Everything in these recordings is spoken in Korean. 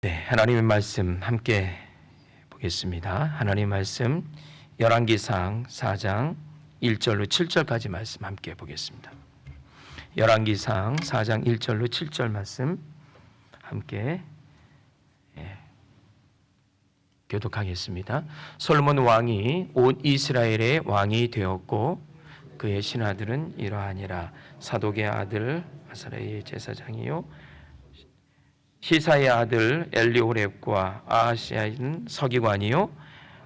네, 하나님의 말씀 함께 보겠습니다. 하나님의 말씀 열왕기상 4장 1절로 7절까지 말씀 함께 보겠습니다. 열왕기상 4장 1절로 7절 말씀 함께 교독하겠습니다. 솔로몬 왕이 온 이스라엘의 왕이 되었고 그의 신하들은 이러하니라. 사독의 아들 아사랴의 제사장이요 시사의 아들 엘리호렙과 아하시야는 서기관이요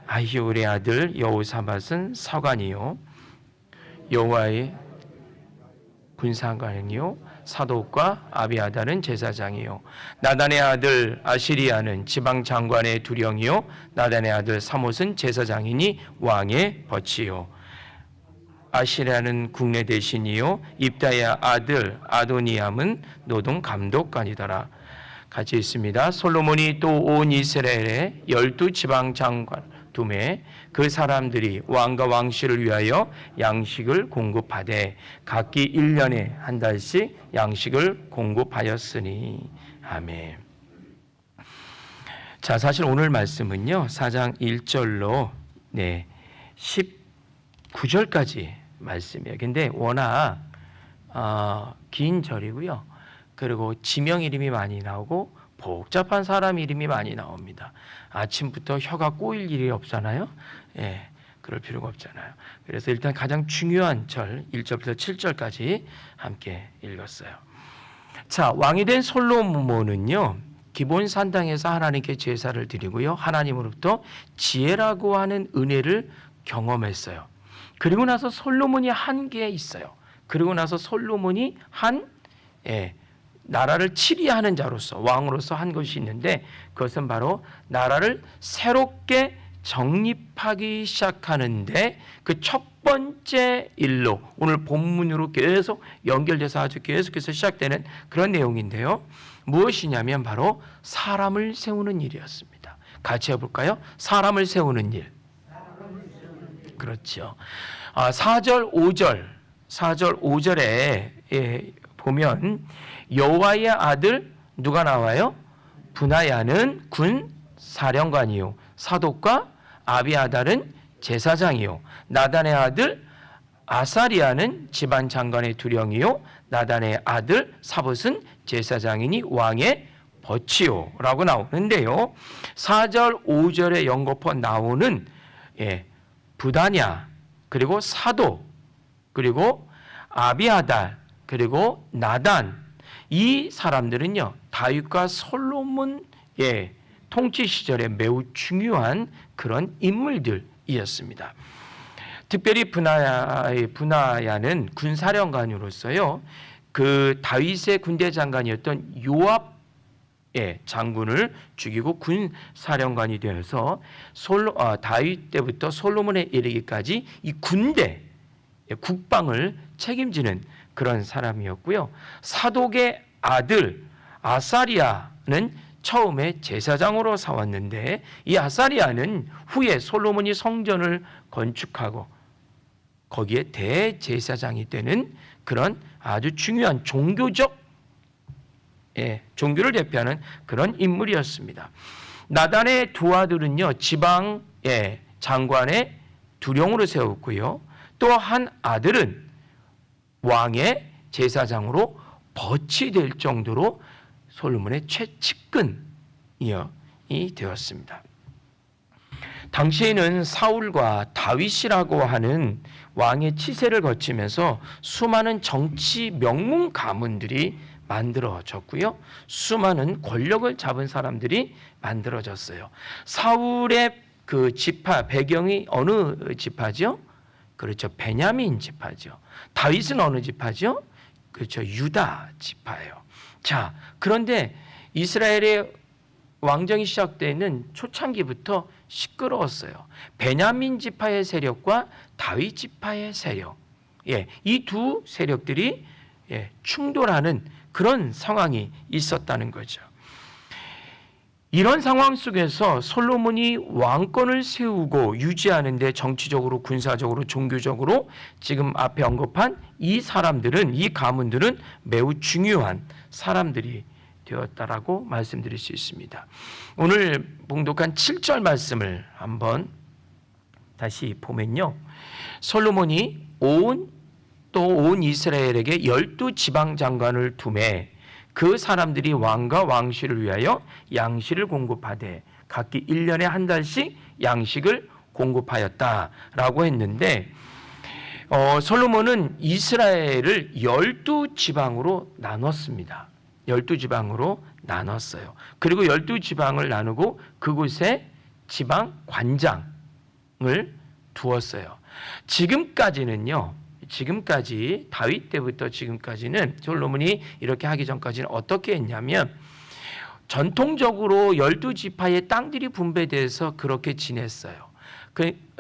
아히울의 아들 여호사밧은 서관이요 여호와의 군사관이요 사독과 아비아달은 제사장이요 나단의 아들 아시리아는 지방장관의 두령이요 나단의 아들 사못은 제사장이니 왕의 벗이요 아시리아는 국내 대신이요 입다의 아들 아도니암은 노동 감독관이더라. 같이 있습니다. 솔로몬이 또 온 이스라엘의 12지방 장관 두매 그 사람들이 왕과 왕실을 위하여 양식을 공급하되 각기 1년에 한 달씩 양식을 공급하였으니 아멘. 자, 사실 오늘 말씀은요 4장 1절로 19절까지 말씀이에요. 근데 워낙 긴 절이고요. 그리고 지명 이름이 많이 나오고 복잡한 사람 이름이 많이 나옵니다. 아침부터 혀가 꼬일 일이 없잖아요. 그럴 필요가 없잖아요. 그래서 일단 가장 중요한 절 1절부터 7절까지 함께 읽었어요. 자, 왕이 된 솔로몬은요 기본 산당에서 하나님께 제사를 드리고요 하나님으로부터 지혜라고 하는 은혜를 경험했어요. 그리고 나서 솔로몬이 한 게 있어요. 그리고 나서 솔로몬이 나라를 치리하는 자로서 왕으로서 한 것이 있는데 그것은 바로 나라를 새롭게 정립하기 시작하는데 그 첫 번째 일로 오늘 본문으로 계속 연결돼서 아주 계속해서 시작되는 그런 내용인데요. 무엇이냐면 바로 사람을 세우는 일이었습니다. 같이 해볼까요? 사람을 세우는 일. 그렇죠. 4절 5절에 보면 여호와의 아들 누가 나와요? 분하야는 군 사령관이요 사독과 아비아달은 제사장이요 나단의 아들 아사리아는 집안 장관의 두령이요 나단의 아들 사봇은 제사장이니 왕의 벗이요 라고 나오는데요 4절 5절에 연거푸 나오는 부다냐 그리고 사독 그리고 아비아달 그리고 나단 이 사람들은요 다윗과 솔로몬의 통치 시절에 매우 중요한 그런 인물들이었습니다. 특별히 분하야는 군사령관으로서요 그 다윗의 군대 장관이었던 요압의 장군을 죽이고 군사령관이 되어서 다윗 때부터 솔로몬에 이르기까지 이 군대 국방을 책임지는 그런 사람이었고요. 사독의 아들 아사리아는 처음에 제사장으로 사왔는데 이 아사리아는 후에 솔로몬이 성전을 건축하고 거기에 대제사장이 되는 그런 아주 중요한 종교를 대표하는 그런 인물이었습니다. 나단의 두 아들은요 지방 장관의 두령으로 세웠고요. 또 한 아들은 왕의 제사장으로 벗이 될 정도로 솔로몬의 최측근이 되었습니다. 당시에는 사울과 다윗이라고 하는 왕의 치세를 거치면서 수많은 정치 명문 가문들이 만들어졌고요. 수많은 권력을 잡은 사람들이 만들어졌어요. 사울의 그 지파 배경이 어느 지파죠? 그렇죠. 베냐민 지파죠. 다윗은 어느 지파죠? 그렇죠. 유다 지파예요. 자, 그런데 이스라엘의 왕정이 시작되는 초창기부터 시끄러웠어요. 베냐민 지파의 세력과 다윗 지파의 세력. 이 두 세력들이 충돌하는 그런 상황이 있었다는 거죠. 이런 상황 속에서 솔로몬이 왕권을 세우고 유지하는데 정치적으로 군사적으로 종교적으로 지금 앞에 언급한 이 사람들은 이 가문들은 매우 중요한 사람들이 되었다라고 말씀드릴 수 있습니다. 오늘 봉독한 7절 말씀을 한번 다시 보면요. 솔로몬이 온 이스라엘에게 12지방 장관을 두매 그 사람들이 왕과 왕실을 위하여 양식을 공급하되 각기 1년에 한 달씩 양식을 공급하였다라고 했는데 솔로몬은 이스라엘을 12지방으로 나눴습니다. 12지방으로 나눴어요. 그리고 12지방을 나누고 그곳에 지방 관장을 두었어요. 지금까지 다윗 때부터 지금까지는 솔로몬이 이렇게 하기 전까지는 어떻게 했냐면 전통적으로 12지파의 땅들이 분배돼서 그렇게 지냈어요.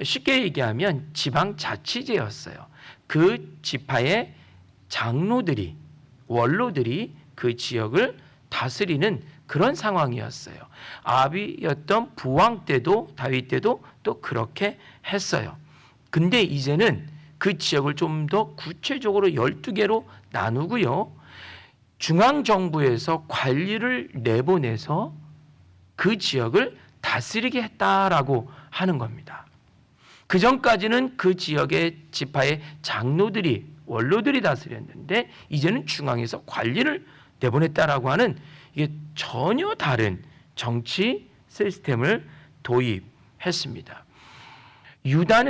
쉽게 얘기하면 지방자치제였어요. 그 지파의 장로들이, 원로들이 그 지역을 다스리는 그런 상황이었어요. 아비였던 부왕 때도 다윗 때도 또 그렇게 했어요. 근데 이제는 그 지역을 좀 더 구체적으로 12개로 나누고요. 중앙정부에서 관리를 내보내서 그 지역을 다스리게 했다라고 하는 겁니다. 그 전까지는 그 지역의 지파의 장로들이, 원로들이 다스렸는데 이제는 중앙에서 관리를 내보냈다라고 하는 이게 전혀 다른 정치 시스템을 도입했습니다. 유다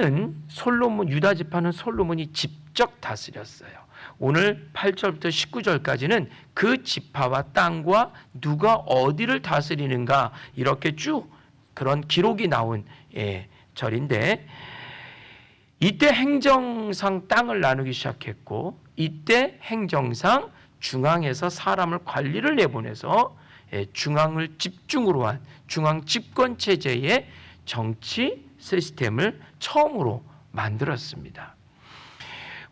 지파는 솔로몬이 직접 다스렸어요. 오늘 8절부터 19절까지는 그 지파와 땅과 누가 어디를 다스리는가 이렇게 쭉 그런 기록이 나온 절인데 이때 행정상 땅을 나누기 시작했고 이때 행정상 중앙에서 사람을 관리를 내보내서 중앙을 집중으로 한 중앙 집권 체제의 정치 시스템을 처음으로 만들었습니다.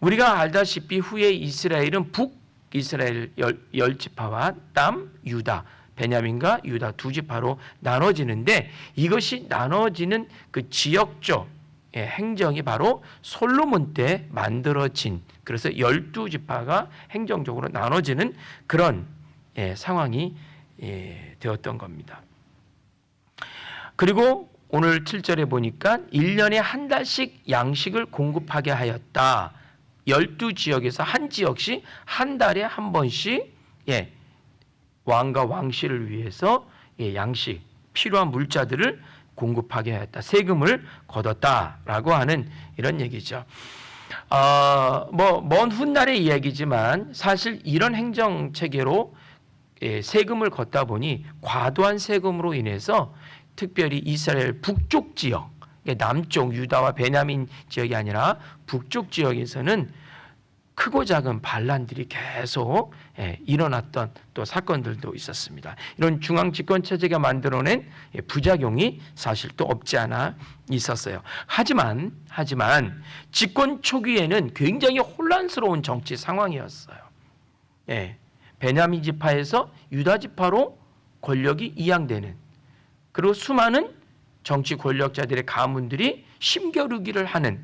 우리가 알다시피 후에 이스라엘은 북이스라엘 10지파와 남 유다, 베냐민과 유다 2지파로 나눠지는데 이것이 나눠지는 그 지역적 행정이 바로 솔로몬 때 만들어진 그래서 12지파가 행정적으로 나눠지는 그런 상황이 되었던 겁니다. 그리고 오늘 7절에 보니까 1년에 한 달씩 양식을 공급하게 하였다. 12지역에서 한 지역씩 한 달에 한 번씩 왕과 왕실을 위해서 양식, 필요한 물자들을 공급하게 하였다. 세금을 걷었다라고 하는 이런 얘기죠. 먼 훗날의 이야기지만 사실 이런 행정 체계로 세금을 걷다 보니 과도한 세금으로 인해서 특별히 이스라엘 북쪽 지역, 남쪽 유다와 베냐민 지역이 아니라 북쪽 지역에서는 크고 작은 반란들이 계속 일어났던 또 사건들도 있었습니다. 이런 중앙 집권 체제가 만들어낸 부작용이 사실 또 없지 않아 있었어요. 하지만 집권 초기에는 굉장히 혼란스러운 정치 상황이었어요. 베냐민 지파에서 유다 지파로 권력이 이양되는 그리고 수많은 정치 권력자들의 가문들이 힘겨루기를 하는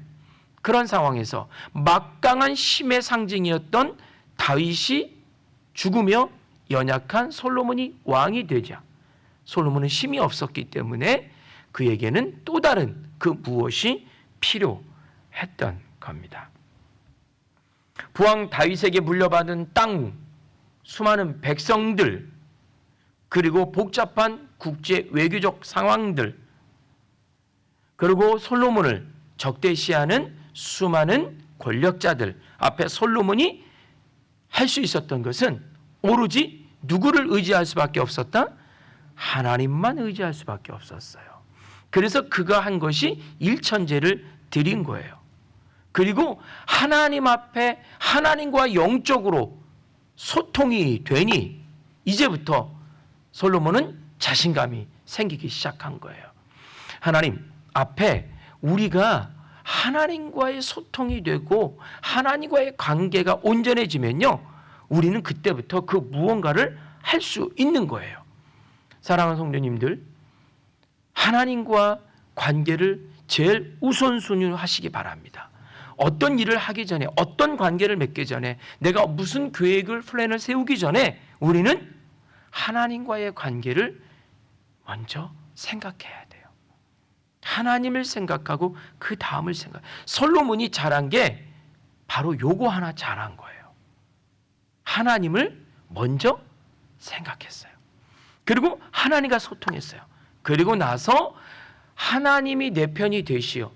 그런 상황에서 막강한 힘의 상징이었던 다윗이 죽으며 연약한 솔로몬이 왕이 되자 솔로몬은 힘이 없었기 때문에 그에게는 또 다른 그 무엇이 필요했던 겁니다. 부왕 다윗에게 물려받은 땅, 수많은 백성들, 그리고 복잡한 국제 외교적 상황들, 그리고 솔로몬을 적대시하는 수많은 권력자들 앞에 솔로몬이 할 수 있었던 것은 오로지 누구를 의지할 수밖에 없었다? 하나님만 의지할 수밖에 없었어요. 그래서 그가 한 것이 일천제를 드린 거예요. 그리고 하나님 앞에 하나님과 영적으로 소통이 되니 이제부터 솔로몬은 자신감이 생기기 시작한 거예요. 하나님 앞에 우리가 하나님과의 소통이 되고 하나님과의 관계가 온전해지면요, 우리는 그때부터 그 무언가를 할 수 있는 거예요. 사랑하는 성도님들, 하나님과 관계를 제일 우선순위로 하시기 바랍니다. 어떤 일을 하기 전에, 어떤 관계를 맺기 전에, 내가 무슨 계획을 플랜을 세우기 전에 우리는 하나님과의 관계를 먼저 생각해야 돼요. 하나님을 생각하고 그 다음을 생각. 솔로몬이 잘한 게 바로 요거 하나 잘한 거예요. 하나님을 먼저 생각했어요. 그리고 하나님과 소통했어요. 그리고 나서 하나님이 내 편이 되시오.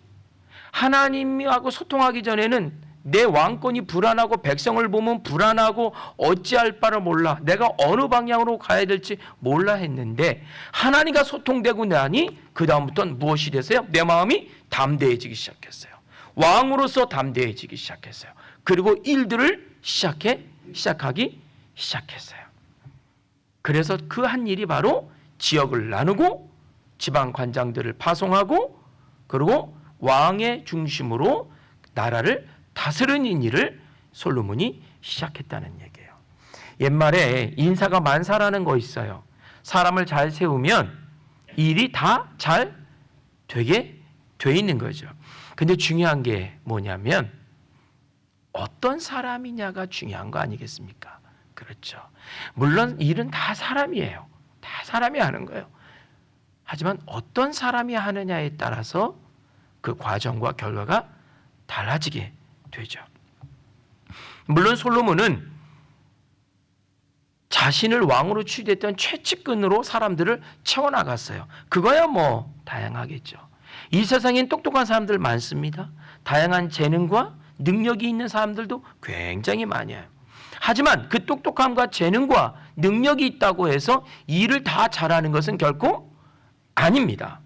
하나님하고 소통하기 전에는 내 왕권이 불안하고 백성을 보면 불안하고 어찌할 바를 몰라. 내가 어느 방향으로 가야 될지 몰라 했는데 하나님과 소통되고 나니 그 다음부터는 무엇이 되세요? 내 마음이 담대해지기 시작했어요. 왕으로서 담대해지기 시작했어요. 그리고 일들을 시작하기 시작했어요. 그래서 그 한 일이 바로 지역을 나누고 지방 관장들을 파송하고 그리고 왕의 중심으로 나라를 다스리는 일을 솔로몬이 시작했다는 얘기예요. 옛말에 인사가 만사라는 거 있어요. 사람을 잘 세우면 일이 다 잘 되게 돼 있는 거죠. 근데 중요한 게 뭐냐면 어떤 사람이냐가 중요한 거 아니겠습니까? 그렇죠. 물론 일은 다 사람이에요. 다 사람이 하는 거예요. 하지만 어떤 사람이 하느냐에 따라서 그 과정과 결과가 달라지게 되죠. 물론 솔로몬은 자신을 왕으로 취됐던 최측근으로 사람들을 채워나갔어요. 그거야 뭐 다양하겠죠. 이 세상엔 똑똑한 사람들 많습니다. 다양한 재능과 능력이 있는 사람들도 굉장히 많아요. 하지만 그 똑똑함과 재능과 능력이 있다고 해서 일을 다 잘하는 것은 결코 아닙니다.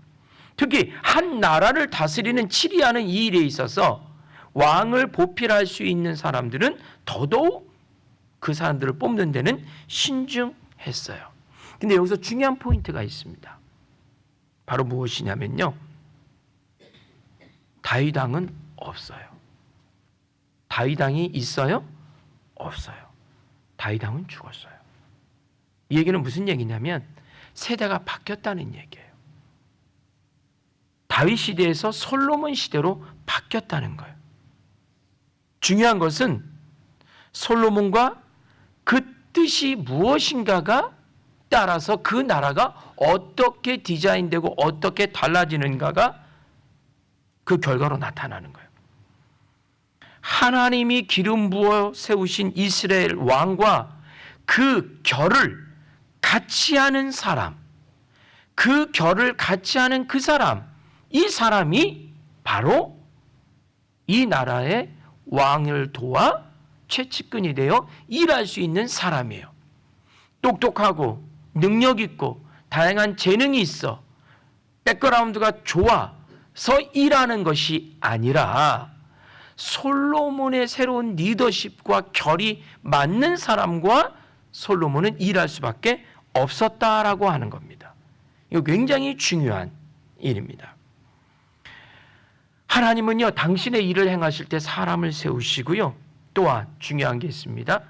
특히 한 나라를 다스리는 치리하는 이 일에 있어서 왕을 보필할 수 있는 사람들은 더더욱 그 사람들을 뽑는 데는 신중했어요. 근데 여기서 중요한 포인트가 있습니다. 바로 무엇이냐면요. 다윗 왕은 없어요. 다윗 왕이 있어요? 없어요. 다윗 왕은 죽었어요. 이 얘기는 무슨 얘기냐면 세대가 바뀌었다는 얘기예요. 다윗 시대에서 솔로몬 시대로 바뀌었다는 거예요. 중요한 것은 솔로몬과 그 뜻이 무엇인가가 따라서 그 나라가 어떻게 디자인되고 어떻게 달라지는가가 그 결과로 나타나는 거예요. 하나님이 기름 부어 세우신 이스라엘 왕과 그 결을 같이 하는 사람, 그 결을 같이 하는 그 사람, 이 사람이 바로 이 나라의 왕을 도와 최측근이 되어 일할 수 있는 사람이에요. 똑똑하고 능력 있고 다양한 재능이 있어 백그라운드가 좋아서 일하는 것이 아니라 솔로몬의 새로운 리더십과 결이 맞는 사람과 솔로몬은 일할 수밖에 없었다라고 하는 겁니다. 이거 굉장히 중요한 일입니다. 하나님은요, 당신의 일을 행하실 때 사람을 세우시고요. 또한 중요한 게 있습니다.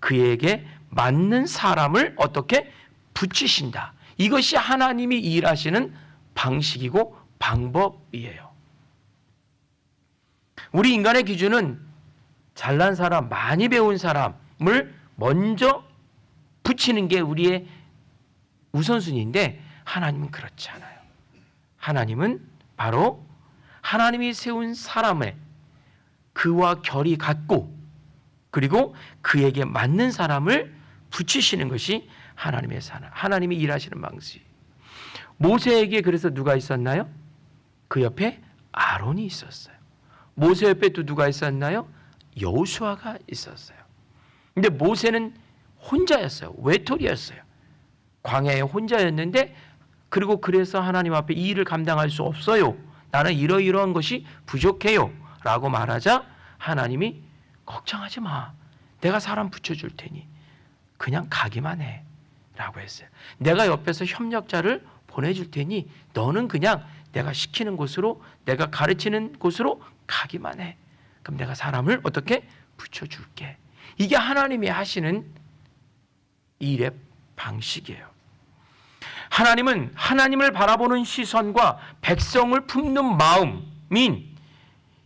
그에게 맞는 사람을 어떻게 붙이신다. 이것이 하나님이 일하시는 방식이고 방법이에요. 우리 인간의 기준은 잘난 사람, 많이 배운 사람을 먼저 붙이는 게 우리의 우선순위인데 하나님은 그렇지 않아요. 하나님은 바로 하나님이 세운 사람의 그와 결이 같고 그리고 그에게 맞는 사람을 붙이시는 것이 하나님의 사람, 하나님이 일하시는 방식. 모세에게 그래서 누가 있었나요? 그 옆에 아론이 있었어요. 모세 옆에 또 누가 있었나요? 여호수아가 있었어요. 근데 모세는 혼자였어요. 외톨이였어요. 광야에 혼자였는데 그리고 그래서 하나님 앞에 이 일을 감당할 수 없어요. 나는 이러이러한 것이 부족해요. 라고 말하자 하나님이 걱정하지 마. 내가 사람 붙여줄 테니 그냥 가기만 해. 라고 했어요. 내가 옆에서 협력자를 보내줄 테니 너는 그냥 내가 시키는 곳으로 내가 가르치는 곳으로 가기만 해. 그럼 내가 사람을 어떻게 붙여줄게. 이게 하나님이 하시는 일의 방식이에요. 하나님은 하나님을 바라보는 시선과 백성을 품는 마음인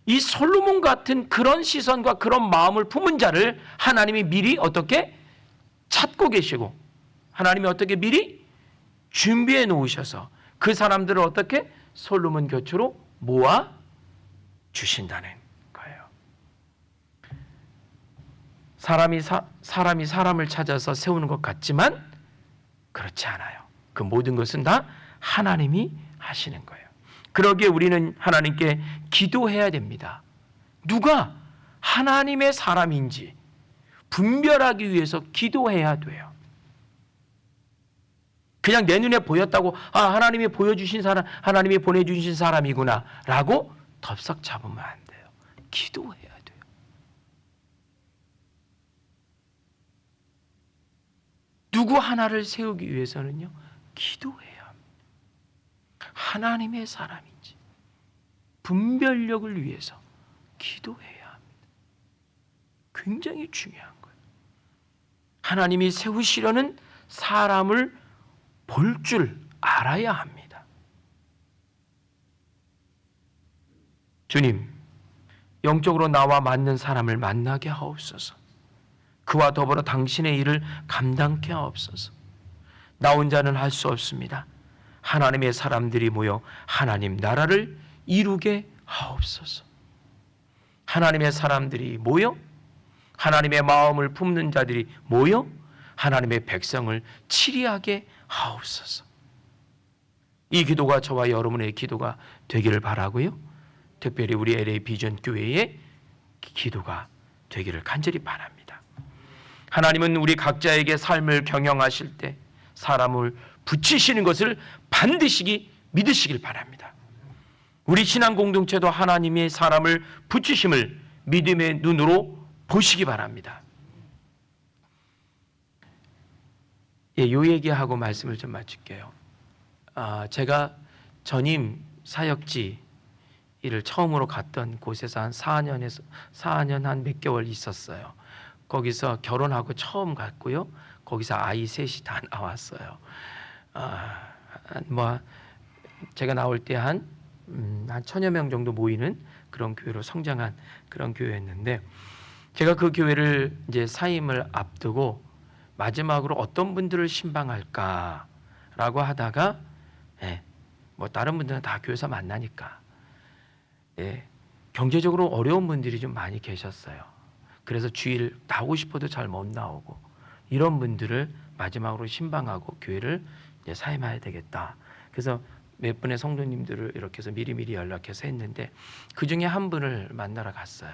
이 솔로몬 같은 그런 시선과 그런 마음을 품은 자를 하나님이 미리 어떻게 찾고 계시고 하나님이 어떻게 미리 준비해 놓으셔서 그 사람들을 어떻게 솔로몬 곁으로 모아 주신다는 거예요. 사람이 사람을 찾아서 세우는 것 같지만 그렇지 않아요. 그 모든 것은 다 하나님이 하시는 거예요. 그러기에 우리는 하나님께 기도해야 됩니다. 누가 하나님의 사람인지 분별하기 위해서 기도해야 돼요. 그냥 내 눈에 보였다고 하나님이 보여주신 사람, 하나님이 보내주신 사람이구나 라고 덥석 잡으면 안 돼요. 기도해야 돼요. 누구 하나를 세우기 위해서는요, 기도해야 합니다. 하나님의 사람인지 분별력을 위해서 기도해야 합니다. 굉장히 중요한 거예요. 하나님이 세우시려는 사람을 볼 줄 알아야 합니다. 주님, 영적으로 나와 맞는 사람을 만나게 하옵소서. 그와 더불어 당신의 일을 감당케 하옵소서. 나 혼자는 할 수 없습니다. 하나님의 사람들이 모여 하나님 나라를 이루게 하옵소서. 하나님의 사람들이 모여 하나님의 마음을 품는 자들이 모여 하나님의 백성을 치리하게 하옵소서. 이 기도가 저와 여러분의 기도가 되기를 바라고요. 특별히 우리 LA 비전 교회의 기도가 되기를 간절히 바랍니다. 하나님은 우리 각자에게 삶을 경영하실 때 사람을 붙이시는 것을 반드시 믿으시길 바랍니다. 우리 신앙 공동체도 하나님의 사람을 붙이심을 믿음의 눈으로 보시기 바랍니다. 요 얘기하고 말씀을 좀 마칠게요. 제가 전임 사역지 일을 처음으로 갔던 곳에서 한 4년 한 몇 개월 있었어요. 거기서 결혼하고 처음 갔고요. 거기서 아이 셋이 다 나왔어요. 제가 나올 때 한 1000여 명 정도 모이는 그런 교회로 성장한 그런 교회였는데, 제가 그 교회를 이제 사임을 앞두고 마지막으로 어떤 분들을 신방할까라고 하다가, 다른 분들은 다 교회에서 만나니까, 경제적으로 어려운 분들이 좀 많이 계셨어요. 그래서 주일 나오고 싶어도 잘 못 나오고, 이런 분들을 마지막으로 신방하고 교회를 이제 사임해야 되겠다. 그래서 몇 분의 성도님들을 이렇게 해서 미리미리 연락해서 했는데, 그 중에 한 분을 만나러 갔어요.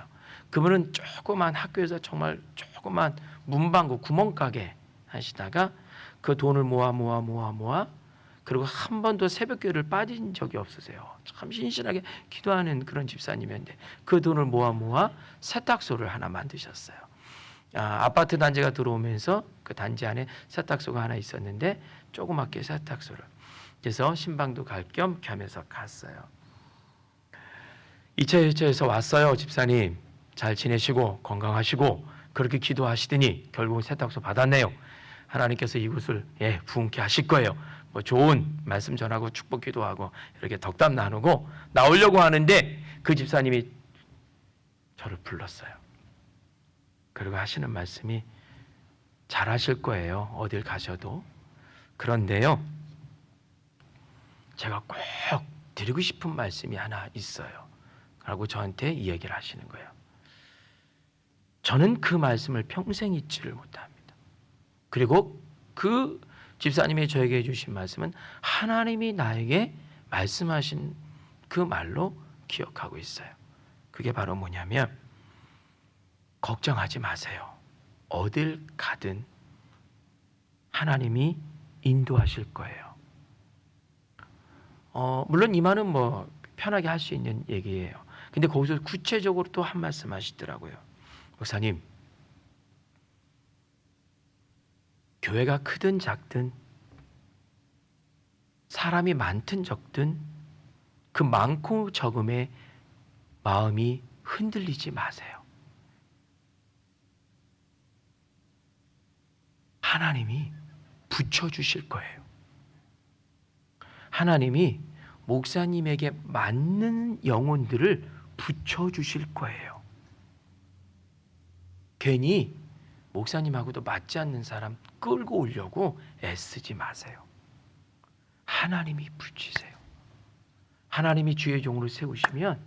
그분은 조그만 학교에서 정말 조그만 문방구 구멍가게 하시다가 그 돈을 모아 그리고 한 번도 새벽교회를 빠진 적이 없으세요. 참 신실하게 기도하는 그런 집사님이었는데 그 돈을 모아 세탁소를 하나 만드셨어요. 아파트 단지가 들어오면서 그 단지 안에 세탁소가 하나 있었는데 조그맣게 세탁소를, 그래서 신방도 갈 겸 겸해서 갔어요. 2차 1차에서 왔어요. 집사님 잘 지내시고 건강하시고 그렇게 기도하시더니 결국은 세탁소 받았네요. 하나님께서 이곳을 부흥케 하실 거예요. 좋은 말씀 전하고 축복 기도하고 이렇게 덕담 나누고 나오려고 하는데 그 집사님이 저를 불렀어요. 그리고 하시는 말씀이 잘하실 거예요. 어딜 가셔도. 그런데요, 제가 꼭 드리고 싶은 말씀이 하나 있어요. 라고 저한테 이 얘기를 하시는 거예요. 저는 그 말씀을 평생 잊지를 못합니다. 그리고 그 집사님이 저에게 해주신 말씀은 하나님이 나에게 말씀하신 그 말로 기억하고 있어요. 그게 바로 뭐냐면, 걱정하지 마세요. 어딜 가든 하나님이 인도하실 거예요. 물론 이 말은 편하게 할 수 있는 얘기예요. 근데 거기서 구체적으로 또 한 말씀 하시더라고요. 목사님, 교회가 크든 작든 사람이 많든 적든 그 많고 적음에 마음이 흔들리지 마세요. 하나님이 붙여주실 거예요. 하나님이 목사님에게 맞는 영혼들을 붙여주실 거예요. 괜히 목사님하고도 맞지 않는 사람 끌고 오려고 애쓰지 마세요. 하나님이 붙이세요. 하나님이 주의 종으로 세우시면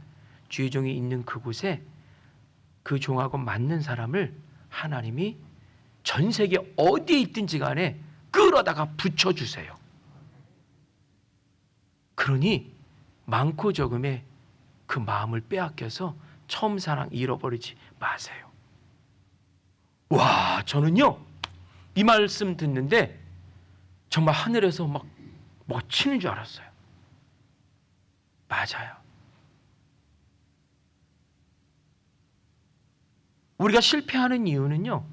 주의 종이 있는 그곳에 그 종하고 맞는 사람을 하나님이 전 세계 어디에 있든지 간에 끌어다가 붙여주세요. 그러니 많고 적음에 그 마음을 빼앗겨서 처음 사랑 잃어버리지 마세요. 와, 저는요 이 말씀 듣는데 정말 하늘에서 막 치는 줄 알았어요. 맞아요. 우리가 실패하는 이유는요,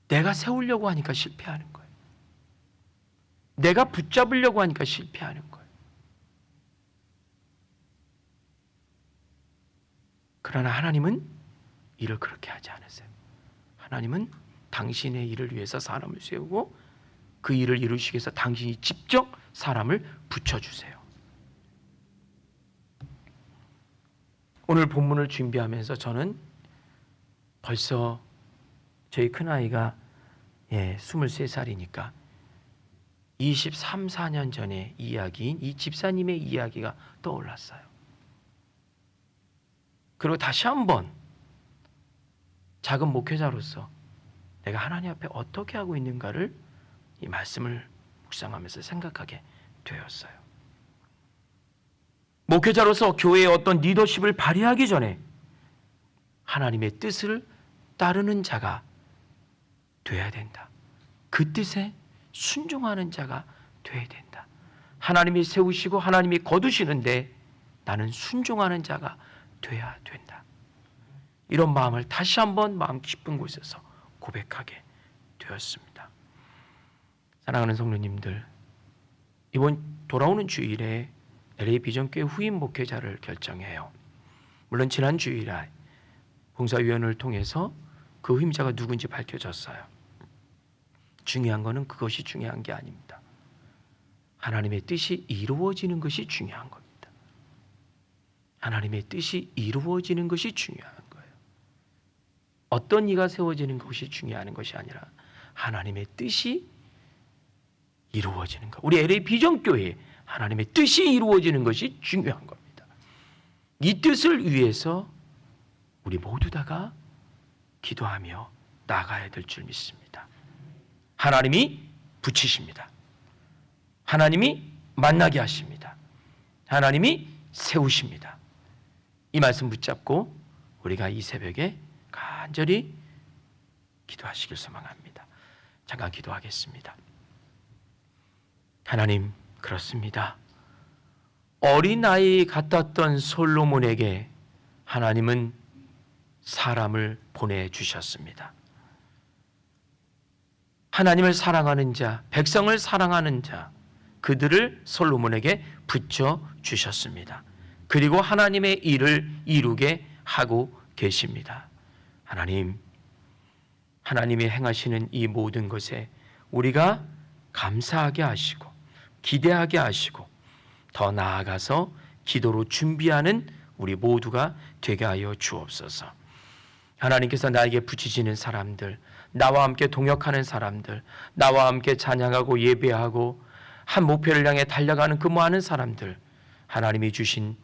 내가 세우려고 하니까 실패하는 거예요. 내가 붙잡으려고 하니까 실패하는 거예요. 그러나 하나님은 일을 그렇게 하지 않으세요. 하나님은 당신의 일을 위해서 사람을 세우고 그 일을 이루시기 위해서 당신이 직접 사람을 붙여주세요. 오늘 본문을 준비하면서 저는 벌써 저희 큰아이가 23살이니까 23, 4년 전의 이야기인 이 집사님의 이야기가 떠올랐어요. 그리고 다시 한번 작은 목회자로서 내가 하나님 앞에 어떻게 하고 있는가를 이 말씀을 묵상하면서 생각하게 되었어요. 목회자로서 교회의 어떤 리더십을 발휘하기 전에 하나님의 뜻을 따르는 자가 돼야 된다. 그 뜻에 순종하는 자가 돼야 된다. 하나님이 세우시고 하나님이 거두시는데 나는 순종하는 자가 돼야 된다. 이런 마음을 다시 한번 마음 깊은 곳에서 고백하게 되었습니다. 사랑하는 성도님들, 이번 돌아오는 주일에 LA 비전교회 후임 목회자를 결정해요. 물론 지난 주일에 봉사위원회를 통해서 그 후임자가 누군지 밝혀졌어요. 중요한 것은 그것이 중요한 게 아닙니다. 하나님의 뜻이 이루어지는 것이 중요한 겁니다. 하나님의 뜻이 이루어지는 것이 중요한 거예요. 어떤 이가 세워지는 것이 중요한 것이 아니라 하나님의 뜻이 이루어지는 것. 우리 LA 비전교회 하나님의 뜻이 이루어지는 것이 중요한 겁니다. 이 뜻을 위해서 우리 모두 다가 기도하며 나가야 될 줄 믿습니다. 하나님이 붙이십니다. 하나님이 만나게 하십니다. 하나님이 세우십니다. 이 말씀 붙잡고 우리가 이 새벽에 간절히 기도하시길 소망합니다. 잠깐 기도하겠습니다. 하나님, 그렇습니다. 어린아이 같았던 솔로몬에게 하나님은 사람을 보내주셨습니다. 하나님을 사랑하는 자, 백성을 사랑하는 자, 그들을 솔로몬에게 붙여주셨습니다. 그리고 하나님의 일을 이루게 하고 계십니다. 하나님, 하나님이 행하시는 이 모든 것에 우리가 감사하게 하시고 기대하게 하시고 더 나아가서 기도로 준비하는 우리 모두가 되게 하여 주옵소서. 하나님께서 나에게 붙이시는 사람들, 나와 함께 동역하는 사람들, 나와 함께 찬양하고 예배하고 한 목표를 향해 달려가는 그 많은 사람들, 하나님이 주신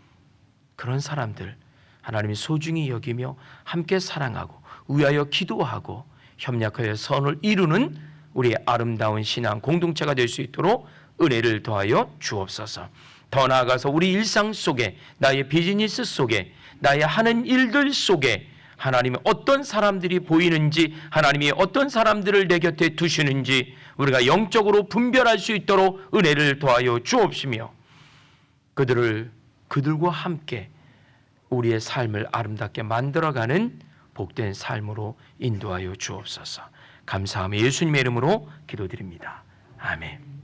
그런 사람들, 하나님이 소중히 여기며 함께 사랑하고 위하여 기도하고 협력하여 선을 이루는 우리의 아름다운 신앙 공동체가 될 수 있도록 은혜를 더하여 주옵소서. 더 나아가서 우리 일상 속에, 나의 비즈니스 속에, 나의 하는 일들 속에 하나님의 어떤 사람들이 보이는지, 하나님이 어떤 사람들을 내 곁에 두시는지 우리가 영적으로 분별할 수 있도록 은혜를 더하여 주옵시며 그들과 함께 우리의 삶을 아름답게 만들어가는 복된 삶으로 인도하여 주옵소서. 감사하며 예수님의 이름으로 기도드립니다. 아멘.